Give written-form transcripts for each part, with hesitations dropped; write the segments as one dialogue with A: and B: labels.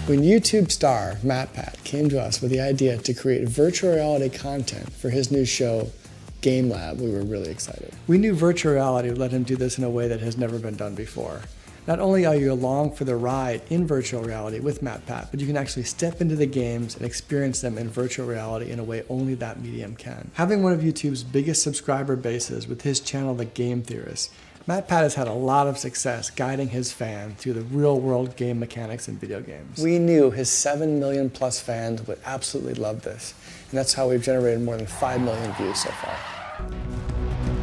A: When YouTube star MatPat came to us with the idea to create virtual reality content for his new show, Game Lab, we were really excited. We knew virtual reality would let him do this in a way that has never been done before. Not only are you along for the ride in virtual reality with MatPat, but you can actually step into the games and experience them in virtual reality in a way only that medium can. Having one of YouTube's biggest subscriber bases with his channel, The Game Theorist, MatPat has had a lot of success guiding his fans through the real-world game mechanics in video games. We knew his 7 million plus fans would absolutely love this, and that's how we've generated more than 5 million views so far.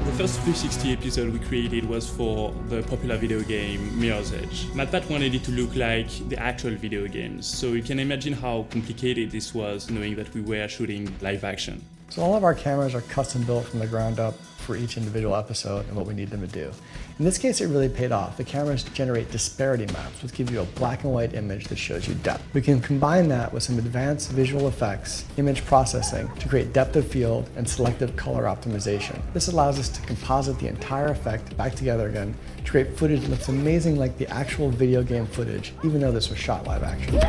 B: The first 360 episode we created was for the popular video game Mirror's Edge. MatPat wanted it to look like the actual video games, so you can imagine how complicated this was knowing that we were shooting live action.
A: So all of our cameras are custom built from the ground up for each individual episode and what we need them to do. In this case, it really paid off. The cameras generate disparity maps, which give you a black and white image that shows you depth. We can combine that with some advanced visual effects, image processing, to create depth of field and selective color optimization. This allows us to composite the entire effect back together again to create footage that looks amazing like the actual video game footage, even though this was shot live action.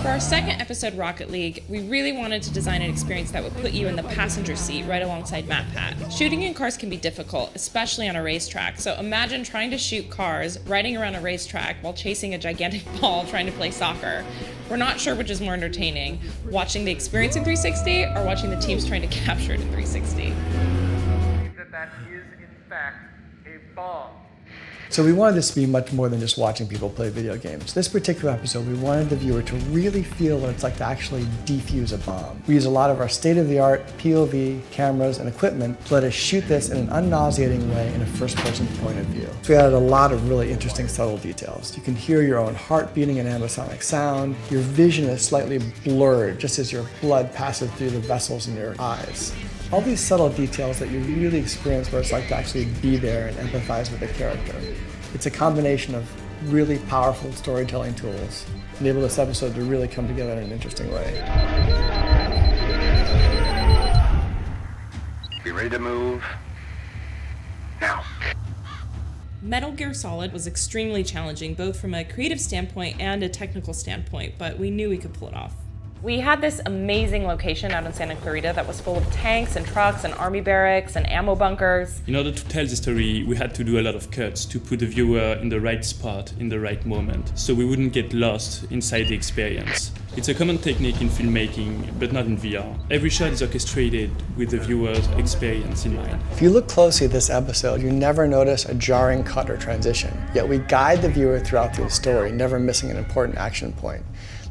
C: For our second episode, Rocket League, we really wanted to design an experience that would put you in the passenger seat right alongside MatPat. Shooting in cars can be difficult, especially on a racetrack, so imagine trying to shoot cars riding around a racetrack while chasing a gigantic ball trying to play soccer. We're not sure which is more entertaining, watching the experience in 360 or watching the teams trying to capture it in 360.
D: That is, in fact, a bomb.
A: So we wanted this to be much more than just watching people play video games. This particular episode, we wanted the viewer to really feel what it's like to actually defuse a bomb. We use a lot of our state-of-the-art POV cameras and equipment to let us shoot this in an unnauseating way in a first-person point of view. So we added a lot of really interesting subtle details. You can hear your own heart beating in ambisonic sound. Your vision is slightly blurred just as your blood passes through the vessels in your eyes. All these subtle details that you really experience what it's like to actually be there and empathize with the character. It's a combination of really powerful storytelling tools to enable this episode to really come together in an interesting way.
E: Be ready to move now.
C: Metal Gear Solid was extremely challenging, both from a creative standpoint and a technical standpoint, but we knew we could pull it off. We had this amazing location out in Santa Clarita that was full of tanks and trucks and army barracks and ammo bunkers.
B: In order to tell the story, we had to do a lot of cuts to put the viewer in the right spot, in the right moment, so we wouldn't get lost inside the experience. It's a common technique in filmmaking, but not in VR. Every shot is orchestrated with the viewer's experience in mind.
A: If you look closely at this episode, you never notice a jarring cut or transition, yet we guide the viewer throughout the story, never missing an important action point.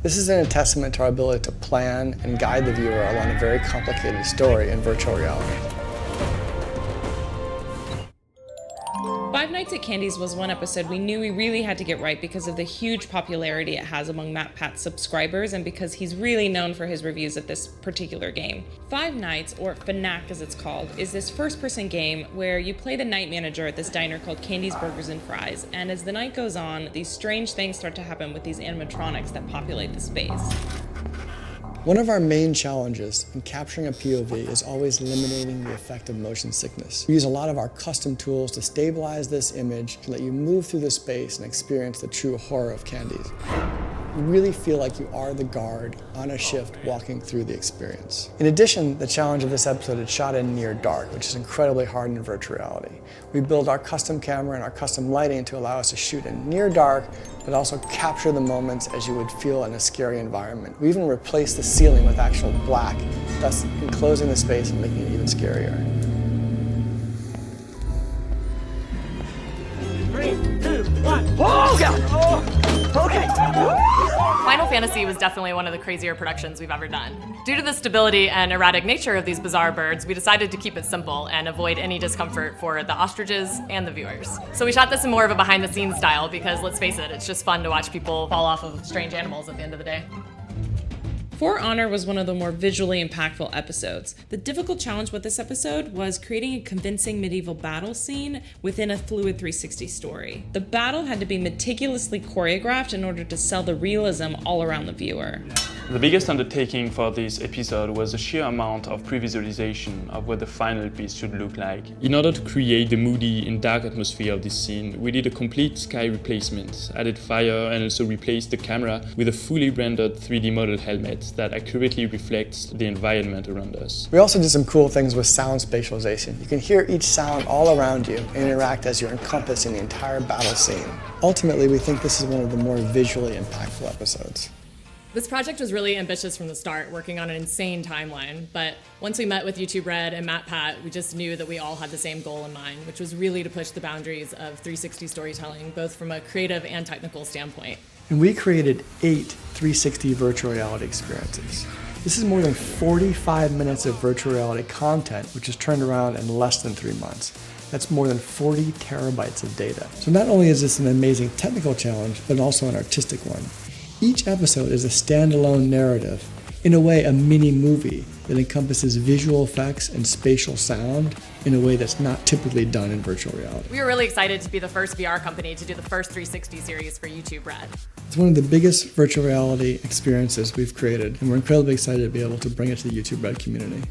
A: This is a testament to our ability to plan and guide the viewer along a very complicated story in virtual reality.
C: Five Nights at Candy's was one episode we knew we really had to get right because of the huge popularity it has among MatPat's subscribers and because he's really known for his reviews of this particular game. Five Nights, or FNAC as it's called, is this first-person game where you play the night manager at this diner called Candy's Burgers and Fries, and as the night goes on, these strange things start to happen with these animatronics that populate the space.
A: One of our main challenges in capturing a POV is always eliminating the effect of motion sickness. We use a lot of our custom tools to stabilize this image to let you move through the space and experience the true horror of Candy's. You really feel like you are the guard on a shift walking through the experience. In addition, the challenge of this episode is shot in near dark, which is incredibly hard in virtual reality. We build our custom camera and our custom lighting to allow us to shoot in near dark, but also capture the moments as you would feel in a scary environment. We even replace the ceiling with actual black, thus enclosing the space and making it even scarier.
D: 3, 2, 1. Oh, God! Oh, okay.
F: Final Fantasy was definitely one of the crazier productions we've ever done. Due to the stability and erratic nature of these bizarre birds, we decided to keep it simple and avoid any discomfort for the ostriches and the viewers. So we shot this in more of a behind-the-scenes style because, let's face it, it's just fun to watch people fall off of strange animals at the end of the day.
C: For Honor was one of the more visually impactful episodes. The difficult challenge with this episode was creating a convincing medieval battle scene within a fluid 360 story. The battle had to be meticulously choreographed in order to sell the realism all around the viewer.
B: The biggest undertaking for this episode was the sheer amount of pre-visualization of what the final piece should look like. In order to create the moody and dark atmosphere of this scene, we did a complete sky replacement, added fire, and also replaced the camera with a fully rendered 3D model helmet that accurately reflects the environment around us.
A: We also did some cool things with sound spatialization. You can hear each sound all around you and interact as you're encompassing the entire battle scene. Ultimately, we think this is one of the more visually impactful episodes.
F: This project was really ambitious from the start, working on an insane timeline, but once we met with YouTube Red and MatPat, we just knew that we all had the same goal in mind, which was really to push the boundaries of 360 storytelling, both from a creative and technical standpoint.
A: And we created 8 360 virtual reality experiences. This is more than 45 minutes of virtual reality content, which is turned around in less than 3 months. That's more than 40 terabytes of data. So not only is this an amazing technical challenge, but also an artistic one. Each episode is a standalone narrative, in a way a mini movie that encompasses visual effects and spatial sound in a way that's not typically done in virtual reality.
F: We were really excited to be the first VR company to do the first 360 series for YouTube Red.
A: It's one of the biggest virtual reality experiences we've created, and we're incredibly excited to be able to bring it to the YouTube Red community.